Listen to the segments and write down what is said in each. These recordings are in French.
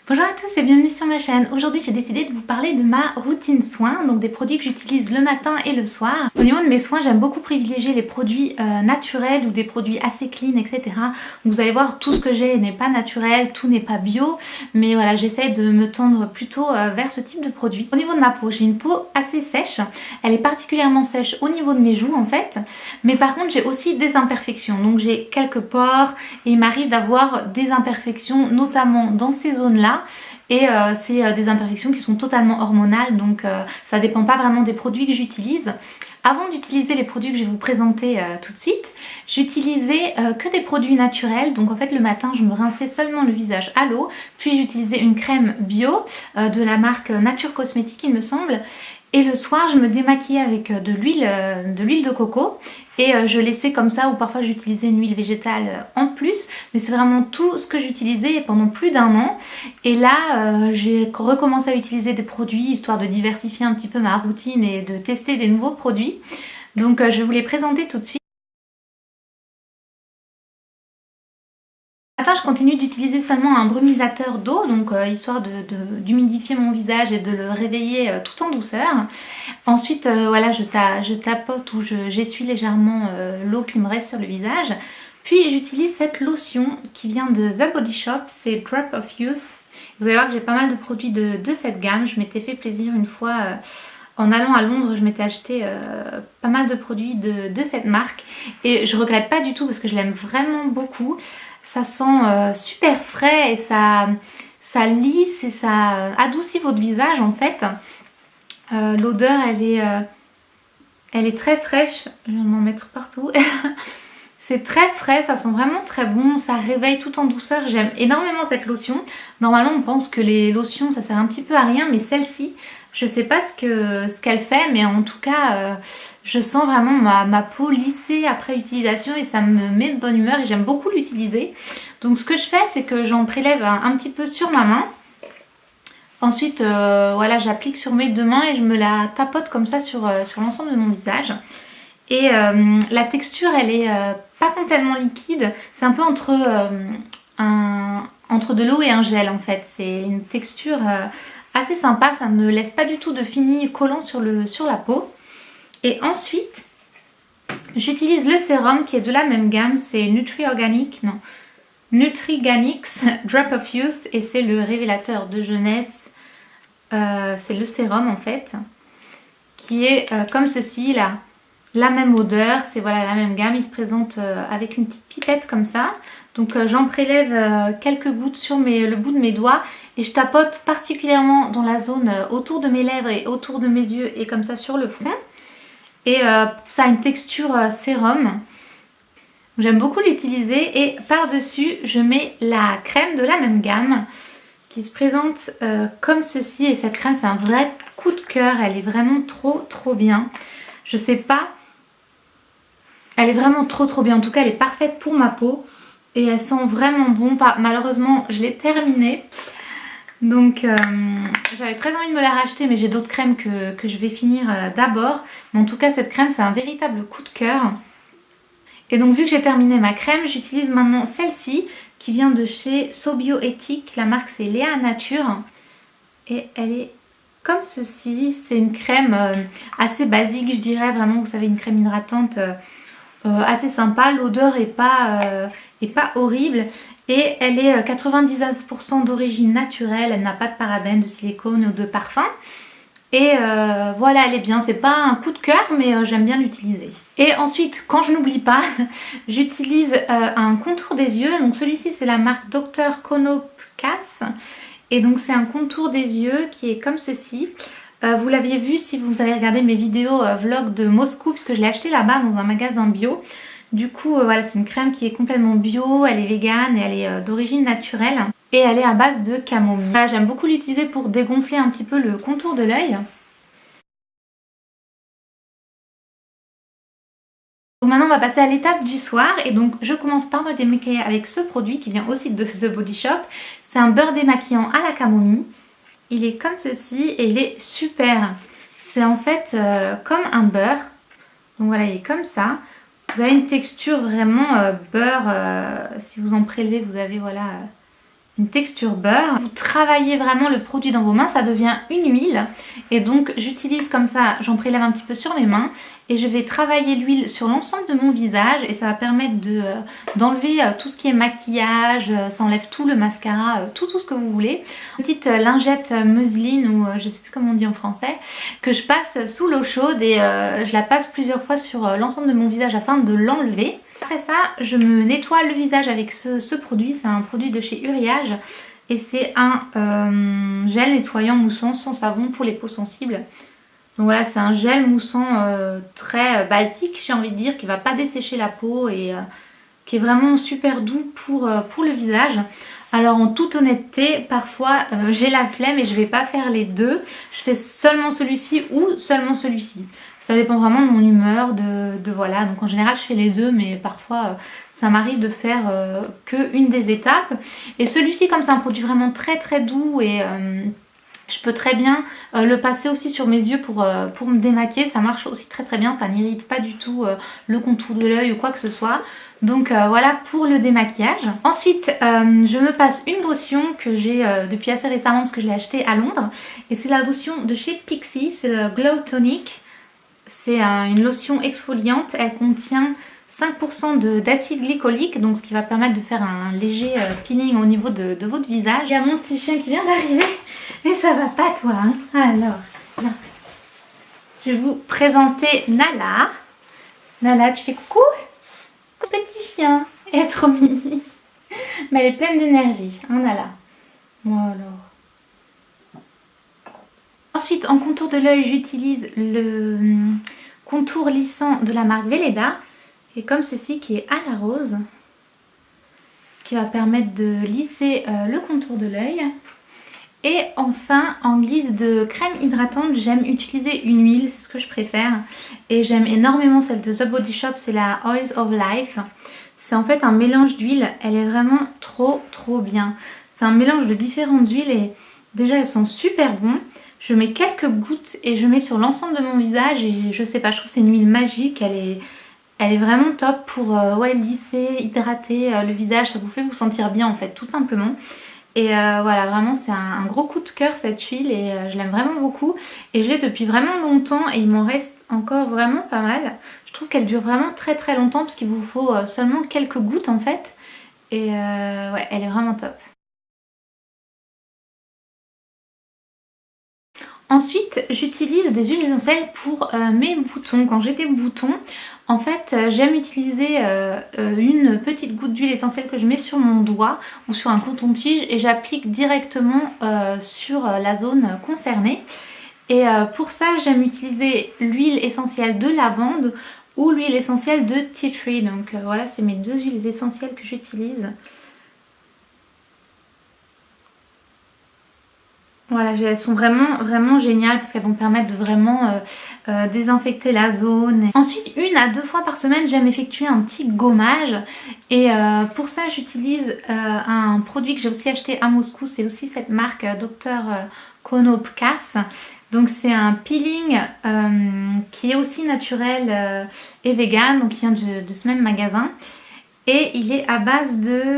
Bonjour à tous et bienvenue sur ma chaîne. Aujourd'hui j'ai décidé de vous parler de ma routine soins, donc des produits que j'utilise le matin et le soir. Au niveau de mes soins, j'aime beaucoup privilégier les produits naturels ou des produits assez clean, etc. Vous allez voir, tout ce que j'ai n'est pas naturel, tout n'est pas bio, mais voilà, j'essaie de me tendre plutôt vers ce type de produit. Au niveau de ma peau, j'ai une peau assez sèche, elle est particulièrement sèche au niveau de mes joues en fait, mais par contre j'ai aussi des imperfections, donc j'ai quelques pores et il m'arrive d'avoir des imperfections notamment dans ces zones-là. Et c'est des imperfections qui sont totalement hormonales, donc ça dépend pas vraiment des produits que j'utilise. Avant d'utiliser les produits que je vais vous présenter tout de suite, j'utilisais que des produits naturels. Donc en fait le matin je me rinçais seulement le visage à l'eau, puis j'utilisais une crème bio de la marque Nature Cosmétique il me semble. Et le soir, je me démaquillais avec de l'huile de coco et je laissais comme ça, ou parfois j'utilisais une huile végétale en plus, mais c'est vraiment tout ce que j'utilisais pendant plus d'un an. Et là, j'ai recommencé à utiliser des produits histoire de diversifier un petit peu ma routine et de tester des nouveaux produits. Donc je vais vous les présenter tout de suite. Je continue d'utiliser seulement un brumisateur d'eau, donc histoire d'humidifier mon visage et de le réveiller tout en douceur. Ensuite, voilà, je tapote ou j'essuie légèrement l'eau qui me reste sur le visage. Puis j'utilise cette lotion qui vient de The Body Shop, c'est Drop of Youth. Vous allez voir que j'ai pas mal de produits de cette gamme. Je m'étais fait plaisir une fois en allant à Londres, je m'étais acheté pas mal de produits de cette marque. Et je regrette pas du tout parce que je l'aime vraiment beaucoup. Ça sent super frais et ça lisse et ça adoucit votre visage en fait. L'odeur elle est très fraîche, je vais m'en mettre partout. C'est très frais, ça sent vraiment très bon, ça réveille tout en douceur. J'aime énormément cette lotion. Normalement on pense que les lotions ça sert un petit peu à rien, mais celle-ci, je sais pas ce qu'elle fait, mais en tout cas je sens vraiment ma peau lissée après utilisation et ça me met de bonne humeur et j'aime beaucoup l'utiliser. Donc ce que je fais, c'est que j'en prélève un petit peu sur ma main. Ensuite voilà, j'applique sur mes deux mains et je me la tapote comme ça sur l'ensemble de mon visage. Et la texture elle est pas complètement liquide, c'est un peu entre de l'eau et un gel en fait. C'est une texture assez sympa, ça ne laisse pas du tout de fini collant sur la peau. Et ensuite j'utilise le sérum qui est de la même gamme, c'est Nutriganics Drop of Youth et c'est le révélateur de jeunesse. C'est le sérum en fait qui est comme ceci là. La même odeur, c'est voilà la même gamme, il se présente avec une petite pipette comme ça. Donc j'en prélève quelques gouttes sur le bout de mes doigts et je tapote particulièrement dans la zone autour de mes lèvres et autour de mes yeux et comme ça sur le front. Et ça a une texture sérum. J'aime beaucoup l'utiliser et par-dessus je mets la crème de la même gamme qui se présente comme ceci. Et cette crème c'est un vrai coup de cœur, elle est vraiment trop bien. Je sais pas, elle est vraiment trop bien, en tout cas elle est parfaite pour ma peau et elle sent vraiment bon. Malheureusement je l'ai terminée, donc j'avais très envie de me la racheter mais j'ai d'autres crèmes que je vais finir d'abord. Mais en tout cas cette crème c'est un véritable coup de cœur. Et donc vu que j'ai terminé ma crème, j'utilise maintenant celle-ci qui vient de chez Sobioéthique, la marque c'est Léa Nature et elle est comme ceci. C'est une crème assez basique je dirais, vraiment vous savez, une crème hydratante assez sympa. L'odeur est pas horrible et elle est 99% d'origine naturelle, elle n'a pas de parabènes, de silicone ou de parfum. Et voilà, elle est bien, c'est pas un coup de cœur mais j'aime bien l'utiliser. Et ensuite, quand je n'oublie pas, j'utilise un contour des yeux. Donc celui-ci c'est la marque Dr Konopkas. Et donc c'est un contour des yeux qui est comme ceci. Vous l'aviez vu si vous avez regardé mes vidéos vlog de Moscou, puisque je l'ai acheté là-bas dans un magasin bio. Du coup voilà, c'est une crème qui est complètement bio, elle est végane et elle est d'origine naturelle. Et elle est à base de camomille. Voilà, j'aime beaucoup l'utiliser pour dégonfler un petit peu le contour de l'œil. Donc maintenant on va passer à l'étape du soir et donc je commence par me démaquiller avec ce produit qui vient aussi de The Body Shop. C'est un beurre démaquillant à la camomille. Il est comme ceci et il est super. C'est en fait comme un beurre. Donc voilà, il est comme ça. Vous avez une texture vraiment beurre. Si vous en prélevez, vous avez voilà une texture beurre. Vous travaillez vraiment le produit dans vos mains, ça devient une huile. Et donc j'utilise comme ça, j'en prélève un petit peu sur mes mains et je vais travailler l'huile sur l'ensemble de mon visage et ça va permettre d'enlever tout ce qui est maquillage, ça enlève tout le mascara, tout ce que vous voulez. Petite lingette museline ou je sais plus comment on dit en français, que je passe sous l'eau chaude et je la passe plusieurs fois sur l'ensemble de mon visage afin de l'enlever. Après ça, je me nettoie le visage avec ce produit, c'est un produit de chez Uriage et c'est un gel nettoyant moussant sans savon pour les peaux sensibles. Donc voilà, c'est un gel moussant très basique, j'ai envie de dire, qui va pas dessécher la peau et qui est vraiment super doux pour le visage. Alors en toute honnêteté, parfois j'ai la flemme et je vais pas faire les deux. Je fais seulement celui-ci ou seulement celui-ci. Ça dépend vraiment de mon humeur, voilà. Donc en général je fais les deux, mais parfois ça m'arrive de faire qu'une des étapes. Et celui-ci, comme c'est un produit vraiment très très doux et je peux très bien le passer aussi sur mes yeux pour me démaquiller. Ça marche aussi très très bien, ça n'irrite pas du tout le contour de l'œil ou quoi que ce soit. Donc voilà pour le démaquillage. Ensuite je me passe une lotion que j'ai depuis assez récemment parce que je l'ai achetée à Londres. Et c'est la lotion de chez Pixi, c'est le Glow Tonic. C'est une lotion exfoliante, elle contient 5% d'acide glycolique, donc ce qui va permettre de faire un léger peeling au niveau de votre visage. Il y a mon petit chien qui vient d'arriver, mais ça va pas toi hein. Alors, non. Je vais vous présenter Nala. Nala, tu fais coucou? Coucou petit chien, elle est trop mimi. Mais elle est pleine d'énergie, hein Nala. Bon alors. Ensuite, en contour de l'œil, j'utilise le contour lissant de la marque Velleda. Et comme ceci qui est à la rose, qui va permettre de lisser le contour de l'œil. Et enfin, en guise de crème hydratante, j'aime utiliser une huile, c'est ce que je préfère. Et j'aime énormément celle de The Body Shop, c'est la Oils of Life. C'est en fait un mélange d'huile, elle est vraiment trop bien. C'est un mélange de différentes huiles et déjà elles sont super bonnes. Je mets quelques gouttes et je mets sur l'ensemble de mon visage et je sais pas, je trouve que c'est une huile magique, elle est vraiment top pour lisser, hydrater le visage, ça vous fait vous sentir bien en fait, tout simplement. Et voilà, vraiment c'est un gros coup de cœur cette huile et je l'aime vraiment beaucoup. Et je l'ai depuis vraiment longtemps et il m'en reste encore vraiment pas mal. Je trouve qu'elle dure vraiment très très longtemps parce qu'il vous faut seulement quelques gouttes en fait. Et ouais, elle est vraiment top. Ensuite, j'utilise des huiles essentielles pour mes boutons. Quand j'ai des boutons, en fait, j'aime utiliser une petite goutte d'huile essentielle que je mets sur mon doigt ou sur un coton-tige et j'applique directement sur la zone concernée. Et pour ça, j'aime utiliser l'huile essentielle de lavande ou l'huile essentielle de tea tree. Donc voilà, c'est mes deux huiles essentielles que j'utilise. Voilà, elles sont vraiment géniales parce qu'elles vont permettre de vraiment désinfecter la zone. Ensuite, 1 à 2 fois par semaine, j'aime effectuer un petit gommage. Et pour ça, j'utilise un produit que j'ai aussi acheté à Moscou. C'est aussi cette marque Dr Konopkas. Donc c'est un peeling qui est aussi naturel et vegan. Donc il vient de ce même magasin. Et il est à base de...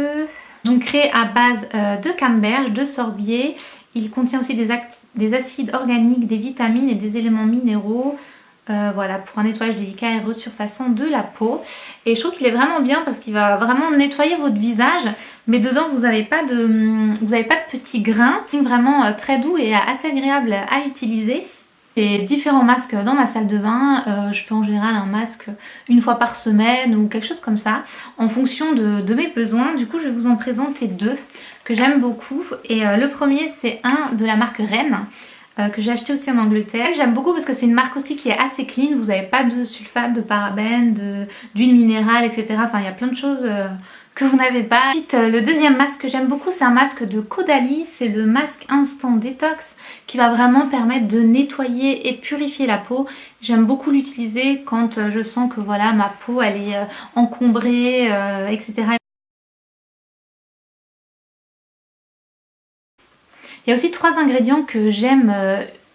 Donc créé à base de canneberge, de sorbier. Il contient aussi des acides organiques, des vitamines et des éléments minéraux. Voilà, pour un nettoyage délicat et resurfaçant de la peau. Et je trouve qu'il est vraiment bien parce qu'il va vraiment nettoyer votre visage. Mais dedans, vous n'avez pas de petits grains. Vraiment très doux et assez agréable à utiliser. J'ai différents masques dans ma salle de bain, je fais en général un masque 1 fois par semaine ou quelque chose comme ça en fonction de mes besoins. Du coup je vais vous en présenter 2 que j'aime beaucoup et le premier c'est un de la marque Rennes que j'ai acheté aussi en Angleterre. J'aime beaucoup parce que c'est une marque aussi qui est assez clean, vous n'avez pas de sulfate, de parabènes, d'huile minérale etc. Enfin il y a plein de choses... que vous n'avez pas. Ensuite, le deuxième masque que j'aime beaucoup, c'est un masque de Caudalie. C'est le masque Instant Détox qui va vraiment permettre de nettoyer et purifier la peau. J'aime beaucoup l'utiliser quand je sens que voilà, ma peau elle est encombrée, etc. Il y a aussi 3 ingrédients que j'aime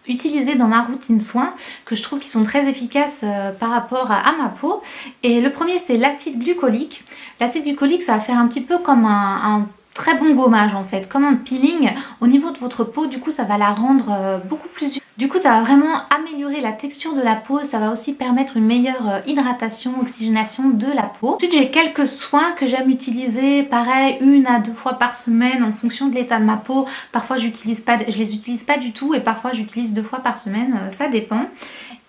utiliser dans ma routine soin, que je trouve qui sont très efficaces par rapport à ma peau. Et le premier c'est l'acide glucolique. L'acide glucolique ça va faire un petit peu comme un très bon gommage en fait, comme un peeling au niveau de votre peau. Du coup ça va la rendre beaucoup plus... Du coup ça va vraiment améliorer la texture de la peau, ça va aussi permettre une meilleure hydratation, oxygénation de la peau. Ensuite j'ai quelques soins que j'aime utiliser, pareil 1 à 2 fois par semaine en fonction de l'état de ma peau. Parfois je les utilise pas du tout et parfois j'utilise 2 fois par semaine, ça dépend.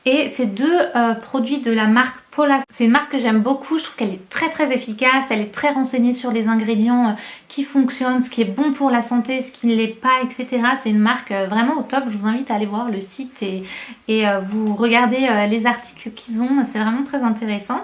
Et ces deux produits de la marque Paula, c'est une marque que j'aime beaucoup, je trouve qu'elle est très efficace, elle est très renseignée sur les ingrédients qui fonctionnent, ce qui est bon pour la santé, ce qui ne l'est pas, etc. C'est une marque vraiment au top, je vous invite à aller voir le site et vous regardez les articles qu'ils ont, c'est vraiment très intéressant.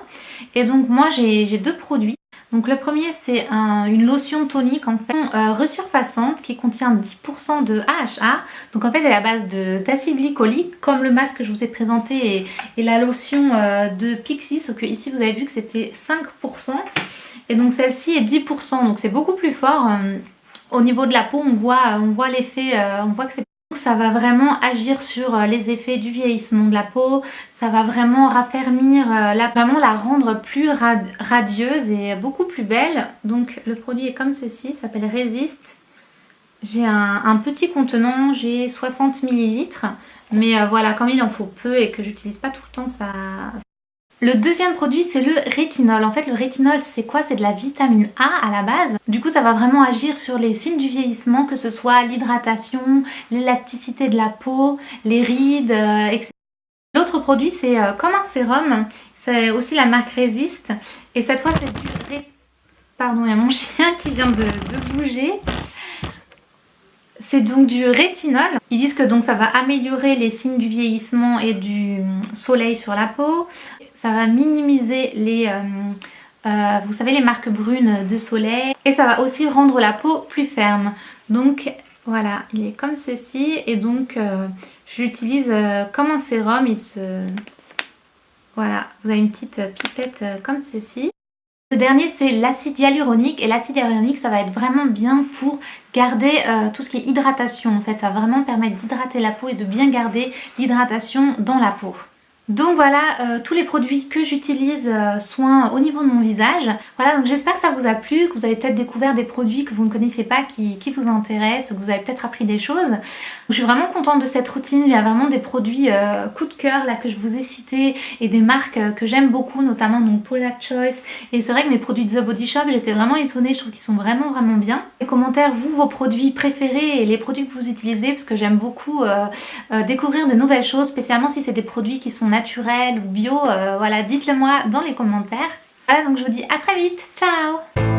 Et donc moi j'ai 2 produits. Donc le premier c'est une lotion tonique en fait resurfaçante qui contient 10% de AHA. Donc en fait elle est à base d'acide glycolique comme le masque que je vous ai présenté et la lotion de Pixi, sauf que ici vous avez vu que c'était 5%. Et donc celle-ci est 10%, donc c'est beaucoup plus fort. Au niveau de la peau on voit l'effet, on voit que c'est... Ça va vraiment agir sur les effets du vieillissement de la peau, ça va vraiment raffermir, vraiment la rendre plus radieuse et beaucoup plus belle. Donc le produit est comme ceci, ça s'appelle Resist. J'ai un petit contenant, j'ai 60 ml, mais voilà, comme il en faut peu et que j'utilise pas tout le temps, ça... Le deuxième produit c'est le rétinol. En fait le rétinol c'est quoi? C'est de la vitamine A à la base. Du coup ça va vraiment agir sur les signes du vieillissement, que ce soit l'hydratation, l'élasticité de la peau, les rides, etc. L'autre produit c'est comme un sérum, c'est aussi la marque Resist. Et cette fois c'est du... Pardon, il y a mon chien qui vient de bouger. C'est donc du rétinol. Ils disent que donc ça va améliorer les signes du vieillissement et du soleil sur la peau. Ça va minimiser les, vous savez, les marques brunes de soleil. Et ça va aussi rendre la peau plus ferme. Donc voilà, il est comme ceci. Et donc je l'utilise comme un sérum. Voilà, vous avez une petite pipette comme ceci. Le dernier c'est l'acide hyaluronique, et l'acide hyaluronique ça va être vraiment bien pour garder tout ce qui est hydratation en fait, ça va vraiment permettre d'hydrater la peau et de bien garder l'hydratation dans la peau. Donc voilà tous les produits que j'utilise soins au niveau de mon visage. Voilà, donc j'espère que ça vous a plu, que vous avez peut-être découvert des produits que vous ne connaissiez pas qui vous intéressent, que vous avez peut-être appris des choses. Je suis vraiment contente de cette routine, il y a vraiment des produits coup de cœur là que je vous ai cités et des marques que j'aime beaucoup, notamment donc Paula Choice. Et c'est vrai que mes produits de The Body Shop, j'étais vraiment étonnée, je trouve qu'ils sont vraiment bien. Les commentaires, vous, vos produits préférés et les produits que vous utilisez, parce que j'aime beaucoup découvrir de nouvelles choses, spécialement si c'est des produits qui sont naturels ou bio, voilà, dites-le moi dans les commentaires. Voilà, donc je vous dis à très vite, ciao!